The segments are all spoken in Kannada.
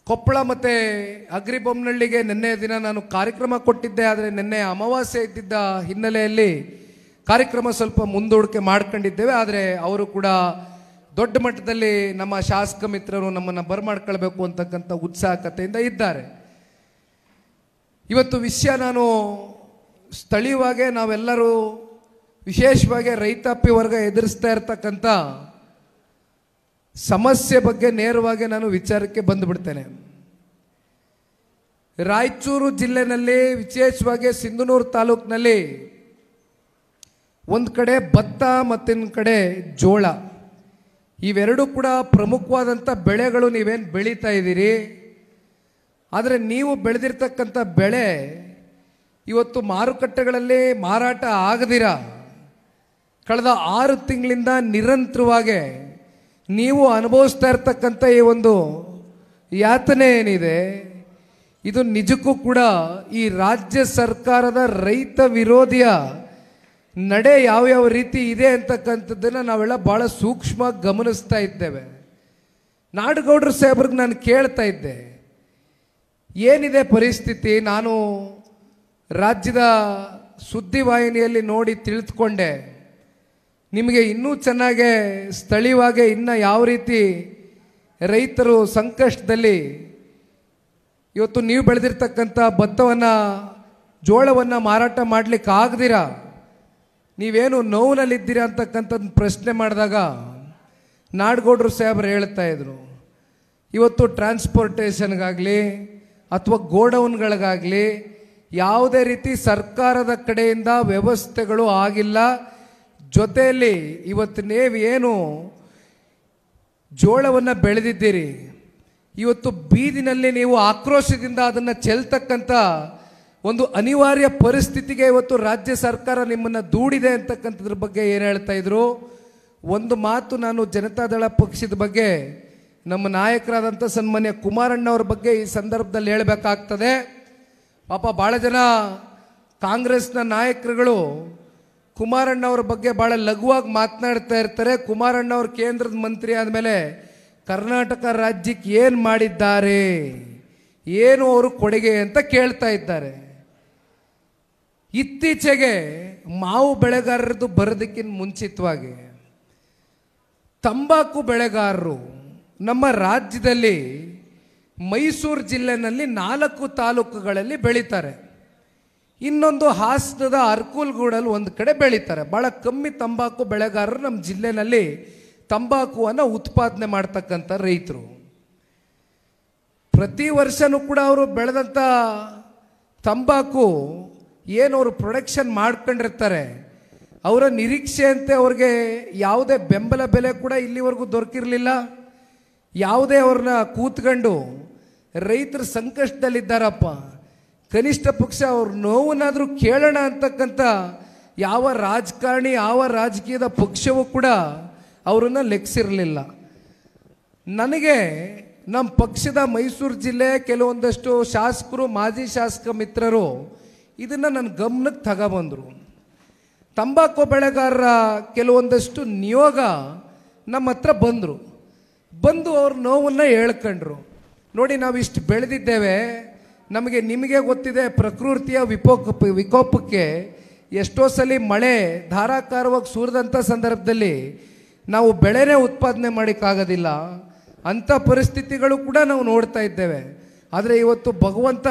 ಕೊಪ್ಪಳ ಮತ್ತು ಅಗ್ರಿಬೊಮ್ಮನಹಳ್ಳಿಗೆ ನಿನ್ನೆ ದಿನ ನಾನು ಕಾರ್ಯಕ್ರಮ ಕೊಟ್ಟಿದ್ದೆ. ಆದರೆ ನಿನ್ನೆ ಅಮಾವಾಸ್ಯೆ ಇದ್ದಿದ್ದ ಹಿನ್ನೆಲೆಯಲ್ಲಿ ಕಾರ್ಯಕ್ರಮ ಸ್ವಲ್ಪ ಮುಂದೂಡಿಕೆ ಮಾಡ್ಕೊಂಡಿದ್ದೇವೆ. ಆದರೆ ಅವರು ಕೂಡ ದೊಡ್ಡ ಮಟ್ಟದಲ್ಲಿ ನಮ್ಮ ಶಾಸಕ ಮಿತ್ರರು ನಮ್ಮನ್ನು ಬರಮಾಡ್ಕೊಳ್ಬೇಕು ಅಂತಕ್ಕಂಥ ಉತ್ಸಾಹಕತೆಯಿಂದ ಇದ್ದಾರೆ. ಇವತ್ತು ವಿಷಯ ನಾನು ಸ್ಥಳೀಯವಾಗಿ ನಾವೆಲ್ಲರೂ ವಿಶೇಷವಾಗಿ ರೈತಾಪಿ ವರ್ಗ ಎದುರಿಸ್ತಾ ಇರ್ತಕ್ಕಂಥ ಸಮಸ್ಯೆ ಬಗ್ಗೆ ನೇರವಾಗಿ ನಾನು ವಿಚಾರಕ್ಕೆ ಬಂದುಬಿಡ್ತೇನೆ. ರಾಯಚೂರು ಜಿಲ್ಲೆನಲ್ಲಿ ವಿಶೇಷವಾಗಿ ಸಿಂಧನೂರು ತಾಲೂಕಿನಲ್ಲಿ ಒಂದು ಕಡೆ ಭತ್ತ ಮತ್ತೊಂದು ಕಡೆ ಜೋಳ, ಇವೆರಡೂ ಕೂಡ ಪ್ರಮುಖವಾದಂಥ ಬೆಳೆಗಳು. ನೀವೇನು ಬೆಳೀತಾ ಇದ್ದೀರಿ, ಆದರೆ ನೀವು ಬೆಳೆದಿರ್ತಕ್ಕಂಥ ಬೆಳೆ ಇವತ್ತು ಮಾರುಕಟ್ಟೆಗಳಲ್ಲಿ ಮಾರಾಟ ಆಗದಿರ ಕಳೆದ 6 ತಿಂಗಳಿಂದ ನಿರಂತರವಾಗಿ ನೀವು ಅನುಭವಿಸ್ತಾ ಇರ್ತಕ್ಕಂಥ ಈ ಒಂದು ಯಾತನೆ ಏನಿದೆ, ಇದು ನಿಜಕ್ಕೂ ಕೂಡ ಈ ರಾಜ್ಯ ಸರ್ಕಾರದ ರೈತ ವಿರೋಧಿಯ ನಡೆ ಯಾವ್ಯಾವ ರೀತಿ ಇದೆ ಅಂತಕ್ಕಂಥದ್ದನ್ನು ನಾವೆಲ್ಲ ಭಾಳ ಸೂಕ್ಷ್ಮವಾಗಿ ಗಮನಿಸ್ತಾ ಇದ್ದೇವೆ. ನಾಡಗೌಡರು ಸಾಹೇಬ್ರಿಗೆ ನಾನು ಕೇಳ್ತಾ ಇದ್ದೆ, ಏನಿದೆ ಪರಿಸ್ಥಿತಿ. ನಾನು ರಾಜ್ಯದ ಸುದ್ದಿವಾಹಿನಿಯಲ್ಲಿ ನೋಡಿ ತಿಳಿದುಕೊಂಡೆ, ನಿಮಗೆ ಇನ್ನೂ ಚೆನ್ನಾಗೆ ಸ್ಥಳೀಯವಾಗಿ ಇನ್ನು ಯಾವ ರೀತಿ ರೈತರು ಸಂಕಷ್ಟದಲ್ಲಿ ಇವತ್ತು ನೀವು ಬೆಳೆದಿರ್ತಕ್ಕಂಥ ಭತ್ತವನ್ನು ಜೋಳವನ್ನು ಮಾರಾಟ ಮಾಡಲಿಕ್ಕೆ ಆಗದಿರ ನೀವೇನು ನೋವಿನಲ್ಲಿದ್ದೀರಾ ಅಂತಕ್ಕಂಥದ್ದು ಪ್ರಶ್ನೆ ಮಾಡಿದಾಗ ನಾಡಗೌಡರು ಸಾಹೇಬರು ಹೇಳ್ತಾ ಇದ್ರು, ಇವತ್ತು ಟ್ರಾನ್ಸ್ಪೋರ್ಟೇಷನ್ಗಾಗಲಿ ಅಥವಾ ಗೋಡೌನ್ಗಳಿಗಾಗಲಿ ಯಾವುದೇ ರೀತಿ ಸರ್ಕಾರದ ಕಡೆಯಿಂದ ವ್ಯವಸ್ಥೆಗಳು ಆಗಿಲ್ಲ. ಜೊತೆಯಲ್ಲಿ ಇವತ್ತು ನೀವೇನು ಜೋಳವನ್ನು ಬೆಳೆದಿದ್ದೀರಿ, ಇವತ್ತು ಬೀದಿನಲ್ಲಿ ನೀವು ಆಕ್ರೋಶದಿಂದ ಅದನ್ನು ಚೆಲ್ತಕ್ಕಂಥ ಒಂದು ಅನಿವಾರ್ಯ ಪರಿಸ್ಥಿತಿಗೆ ಇವತ್ತು ರಾಜ್ಯ ಸರ್ಕಾರ ನಿಮ್ಮನ್ನು ದೂಡಿದೆ ಅಂತಕ್ಕಂಥದ್ರ ಬಗ್ಗೆ ಏನು ಹೇಳ್ತಾ ಇದ್ರು. ಒಂದು ಮಾತು ನಾನು ಜನತಾದಳ ಪಕ್ಷದ ಬಗ್ಗೆ ನಮ್ಮ ನಾಯಕರಾದಂಥ ಸನ್ಮಾನ್ಯ ಕುಮಾರಣ್ಣವ್ರ ಬಗ್ಗೆ ಈ ಸಂದರ್ಭದಲ್ಲಿ ಹೇಳಬೇಕಾಗ್ತದೆ. ಪಾಪ ಭಾಳ ಜನ ಕಾಂಗ್ರೆಸ್ನ ನಾಯಕರುಗಳು ಕುಮಾರಣ್ಣವ್ರ ಬಗ್ಗೆ ಭಾಳ ಲಘುವಾಗಿ ಮಾತನಾಡ್ತಾ ಇರ್ತಾರೆ. ಕುಮಾರಣ್ಣವ್ರ ಕೇಂದ್ರದ ಮಂತ್ರಿ ಆದಮೇಲೆ ಕರ್ನಾಟಕ ರಾಜ್ಯಕ್ಕೆ ಏನು ಮಾಡಿದ್ದಾರೆ, ಏನು ಅವರು ಕೊಡುಗೆ ಅಂತ ಕೇಳ್ತಾ ಇದ್ದಾರೆ. ಇತ್ತೀಚೆಗೆ ಮಾವು ಬೆಳೆಗಾರರದ್ದು ಬರೋದಕ್ಕಿಂತ ಮುಂಚಿತವಾಗಿ ತಂಬಾಕು ಬೆಳೆಗಾರರು ನಮ್ಮ ರಾಜ್ಯದಲ್ಲಿ ಮೈಸೂರು ಜಿಲ್ಲೆನಲ್ಲಿ 4 ತಾಲೂಕುಗಳಲ್ಲಿ ಬೆಳೀತಾರೆ. ಇನ್ನೊಂದು ಹಾಸನದ ಅರ್ಕೂಲ್ಗೂಡಲ್ಲಿ ಒಂದು ಕಡೆ ಬೆಳೀತಾರೆ. ಭಾಳ ಕಮ್ಮಿ ತಂಬಾಕು ಬೆಳೆಗಾರರು ನಮ್ಮ ಜಿಲ್ಲೆನಲ್ಲಿ ತಂಬಾಕುವನ್ನು ಉತ್ಪಾದನೆ ಮಾಡ್ತಕ್ಕಂಥ ರೈತರು. ಪ್ರತಿ ವರ್ಷನೂ ಕೂಡ ಅವರು ಬೆಳೆದಂಥ ತಂಬಾಕು ಏನು ಅವರು ಪ್ರೊಡಕ್ಷನ್ ಮಾಡ್ಕೊಂಡಿರ್ತಾರೆ, ಅವರ ನಿರೀಕ್ಷೆಯಂತೆ ಅವ್ರಿಗೆ ಯಾವುದೇ ಬೆಂಬಲ ಬೆಲೆ ಕೂಡ ಇಲ್ಲಿವರೆಗೂ ದೊರಕಿರಲಿಲ್ಲ. ಯಾವುದೇ ಅವ್ರನ್ನ ಕೂತ್ಕೊಂಡು ರೈತರು ಸಂಕಷ್ಟದಲ್ಲಿದ್ದಾರಪ್ಪ, ಕನಿಷ್ಠ ಪಕ್ಷ ಅವ್ರ ನೋವನ್ನಾದರೂ ಕೇಳೋಣ ಅಂತಕ್ಕಂಥ ಯಾವ ರಾಜಕಾರಣಿ ಯಾವ ರಾಜಕೀಯದ ಪಕ್ಷವೂ ಕೂಡ ಅವರನ್ನು ಲೆಕ್ಸಿರಲಿಲ್ಲ. ನನಗೆ ನಮ್ಮ ಪಕ್ಷದ ಮೈಸೂರು ಜಿಲ್ಲೆ ಕೆಲವೊಂದಷ್ಟು ಶಾಸಕರು ಮಾಜಿ ಶಾಸಕ ಮಿತ್ರರು ಇದನ್ನು ನನ್ನ ಗಮನಕ್ಕೆ ತಗೊಬಂದರು. ತಂಬಾಕು ಬೆಳೆಗಾರರ ಕೆಲವೊಂದಷ್ಟು ನಿಯೋಗ ನಮ್ಮ ಹತ್ರ ಬಂದು ಅವ್ರ ನೋವನ್ನು ಹೇಳ್ಕೊಂಡ್ರು. ನೋಡಿ, ನಾವು ಇಷ್ಟು ಬೆಳೆದಿದ್ದೇವೆ, ನಮಗೆ ನಿಮಗೆ ಗೊತ್ತಿದೆ ಪ್ರಕೃತಿಯ ವಿಕೋಪಕ್ಕೆ ಎಷ್ಟೋ ಸಲ ಮಳೆ ಧಾರಾಕಾರವಾಗಿ ಸುರಿದಂಥ ಸಂದರ್ಭದಲ್ಲಿ ನಾವು ಬೆಳೆನೇ ಉತ್ಪಾದನೆ ಮಾಡೋಕ್ಕಾಗೋದಿಲ್ಲ. ಅಂಥ ಪರಿಸ್ಥಿತಿಗಳು ಕೂಡ ನಾವು ನೋಡ್ತಾ ಇದ್ದೇವೆ. ಆದರೆ ಇವತ್ತು ಭಗವಂತ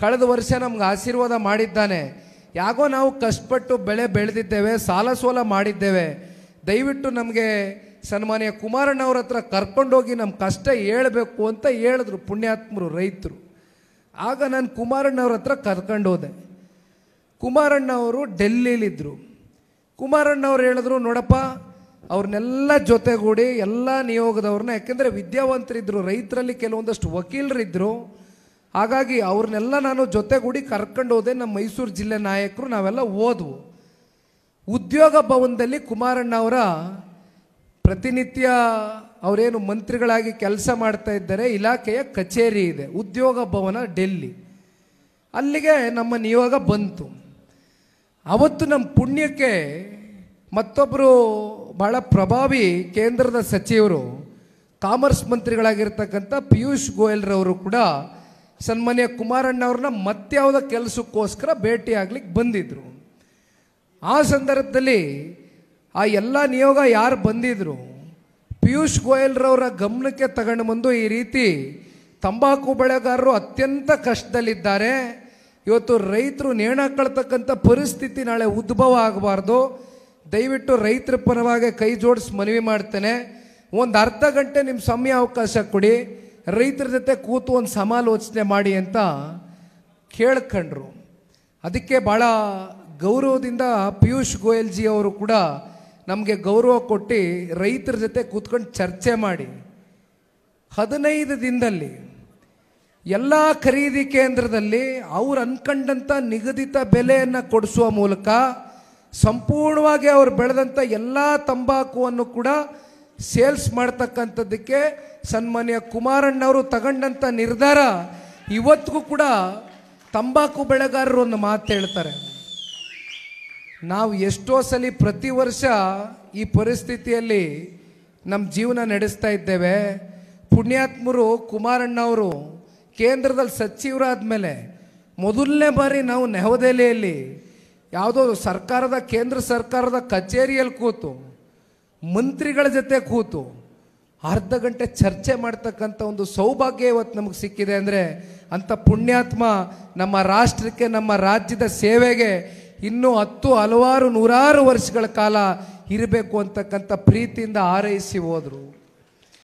ಕಳೆದ ವರ್ಷ ನಮ್ಗೆ ಆಶೀರ್ವಾದ ಮಾಡಿದ್ದಾನೆ. ಯಾಕೋ ನಾವು ಕಷ್ಟಪಟ್ಟು ಬೆಳೆ ಬೆಳೆದಿದ್ದೇವೆ, ಸಾಲ ಸೋಲ ಮಾಡಿದ್ದೇವೆ. ದಯವಿಟ್ಟು ನಮಗೆ ಸನ್ಮಾನ್ಯ ಕುಮಾರಣ್ಣವ್ರ ಹತ್ರ ಕರ್ಕೊಂಡೋಗಿ ನಮ್ಮ ಕಷ್ಟ ಹೇಳಬೇಕು ಅಂತ ಹೇಳಿದ್ರು ಪುಣ್ಯಾತ್ಮರು ರೈತರು. ಆಗ ನಾನು ಕುಮಾರಣ್ಣವ್ರ ಹತ್ರ ಕರ್ಕೊಂಡು ಹೋದೆ. ಕುಮಾರಣ್ಣವರು ಡೆಲ್ಲಿಲಿದ್ದರು. ಕುಮಾರಣ್ಣವ್ರು ಹೇಳಿದ್ರು, ನೋಡಪ್ಪ ಅವ್ರನ್ನೆಲ್ಲ ಜೊತೆಗೂಡಿ ಎಲ್ಲ ನಿಯೋಗದವ್ರನ್ನ, ಯಾಕೆಂದರೆ ವಿದ್ಯಾವಂತರಿದ್ದರು, ರೈತರಲ್ಲಿ ಕೆಲವೊಂದಷ್ಟು ವಕೀಲರಿದ್ದರು, ಹಾಗಾಗಿ ಅವ್ರನ್ನೆಲ್ಲ ನಾನು ಜೊತೆಗೂಡಿ ಕರ್ಕೊಂಡು ಹೋದೆ. ನಮ್ಮ ಮೈಸೂರು ಜಿಲ್ಲೆ ನಾಯಕರು ನಾವೆಲ್ಲ ಹೋದ್ವು. ಉದ್ಯೋಗ ಭವನದಲ್ಲಿ ಕುಮಾರಣ್ಣವರ ಪ್ರತಿನಿತ್ಯ ಅವರೇನು ಮಂತ್ರಿಗಳಾಗಿ ಕೆಲಸ ಮಾಡ್ತಾ ಇದ್ದಾರೆ, ಇಲಾಖೆಯ ಕಚೇರಿ ಇದೆ, ಉದ್ಯೋಗ ಭವನ ಡೆಲ್ಲಿ. ಅಲ್ಲಿಗೆ ನಮ್ಮ ನಿಯೋಗ ಬಂತು. ಅವತ್ತು ನಮ್ಮ ಪುಣ್ಯಕ್ಕೆ ಮತ್ತೊಬ್ಬರು ಭಾಳ ಪ್ರಭಾವಿ ಕೇಂದ್ರದ ಸಚಿವರು ಕಾಮರ್ಸ್ ಮಂತ್ರಿಗಳಾಗಿರ್ತಕ್ಕಂಥ ಪಿಯೂಷ್ ಗೋಯಲ್ರವರು ಕೂಡ ಸನ್ಮಾನ್ಯ ಕುಮಾರಣ್ಣವ್ರನ್ನ ಮತ್ಯಾವುದೋ ಕೆಲಸಕ್ಕೋಸ್ಕರ ಭೇಟಿಯಾಗ್ಲಿಕ್ಕೆ ಬಂದಿದ್ರು. ಆ ಸಂದರ್ಭದಲ್ಲಿ ಆ ಎಲ್ಲ ನಿಯೋಗ ಯಾರು ಬಂದಿದ್ರು, ಪಿಯೂಷ್ ಗೋಯಲ್ರವರ ಗಮನಕ್ಕೆ ತಗೊಂಡು ಬಂದು ಈ ರೀತಿ ತಂಬಾಕು ಬೆಳೆಗಾರರು ಅತ್ಯಂತ ಕಷ್ಟದಲ್ಲಿದ್ದಾರೆ, ಇವತ್ತು ರೈತರು ನೇಣಾಕೊಳ್ತಕ್ಕಂಥ ಪರಿಸ್ಥಿತಿ ನಾಳೆ ಉದ್ಭವ ಆಗಬಾರ್ದು, ದಯವಿಟ್ಟು ರೈತರ ಪರವಾಗಿ ಕೈ ಜೋಡಿಸಿ ಮನವಿ ಮಾಡ್ತೇನೆ, ಒಂದು ಅರ್ಧ ಗಂಟೆ ನಿಮ್ಮ ಸಮಯ ಅವಕಾಶ ಕೊಡಿ, ರೈತರ ಜೊತೆ ಕೂತು ಒಂದು ಸಮಾಲೋಚನೆ ಮಾಡಿ ಅಂತ ಕೇಳ್ಕೊಂಡ್ರು. ಅದಕ್ಕೆ ಭಾಳ ಗೌರವದಿಂದ ಪಿಯೂಷ್ ಗೋಯಲ್ ಜಿ ಅವರು ಕೂಡ ನಮಗೆ ಗೌರವ ಕೊಟ್ಟು ರೈತರ ಜೊತೆ ಕೂತ್ಕೊಂಡು ಚರ್ಚೆ ಮಾಡಿ 15 ದಿನದಲ್ಲಿ ಎಲ್ಲ ಖರೀದಿ ಕೇಂದ್ರದಲ್ಲಿ ಅವ್ರು ಅನ್ಕೊಂಡಂಥ ನಿಗದಿತ ಬೆಲೆಯನ್ನು ಕೊಡಿಸುವ ಮೂಲಕ ಸಂಪೂರ್ಣವಾಗಿ ಅವ್ರು ಬೆಳೆದಂಥ ಎಲ್ಲ ತಂಬಾಕುವನ್ನು ಕೂಡ ಸೇಲ್ಸ್ ಮಾಡ್ತಕ್ಕಂಥದ್ದಕ್ಕೆ ಸನ್ಮಾನ್ಯ ಕುಮಾರಣ್ಣವರು ತಗೊಂಡಂಥ ನಿರ್ಧಾರ ಇವತ್ತಿಗೂ ಕೂಡ ತಂಬಾಕು ಬೆಳೆಗಾರರು ಒಂದು ಮಾತು ಹೇಳ್ತಾರೆ, ನಾವು ಎಷ್ಟೋ ಸಲ ಪ್ರತಿ ವರ್ಷ ಈ ಪರಿಸ್ಥಿತಿಯಲ್ಲಿ ನಮ್ಮ ಜೀವನ ನಡೆಸ್ತಾ ಇದ್ದೇವೆ. ಪುಣ್ಯಾತ್ಮರು ಕುಮಾರಣ್ಣವರು ಕೇಂದ್ರದಲ್ಲಿ ಸಚಿವರಾದ ಮೇಲೆ ಮೊದಲನೇ ಬಾರಿ ನಾವು ನವದೆಹಲಿಯಲ್ಲಿ ಯಾವುದೋ ಕೇಂದ್ರ ಸರ್ಕಾರದ ಕಚೇರಿಯಲ್ಲಿ ಕೂತು ಮಂತ್ರಿಗಳ ಜೊತೆ ಕೂತು ಅರ್ಧ ಗಂಟೆ ಚರ್ಚೆ ಮಾಡ್ತಕ್ಕಂಥ ಒಂದು ಸೌಭಾಗ್ಯ ಇವತ್ತು ನಮಗೆ ಸಿಕ್ಕಿದೆ ಅಂದರೆ ಅಂಥ ಪುಣ್ಯಾತ್ಮ ನಮ್ಮ ರಾಷ್ಟ್ರಕ್ಕೆ, ನಮ್ಮ ರಾಜ್ಯದ ಸೇವೆಗೆ ಇನ್ನೂ ಹಲವಾರು ನೂರಾರು ವರ್ಷಗಳ ಕಾಲ ಇರಬೇಕು ಅಂತಕ್ಕಂಥ ಪ್ರೀತಿಯಿಂದ ಹಾರೈಸಿ ಹೋದರು.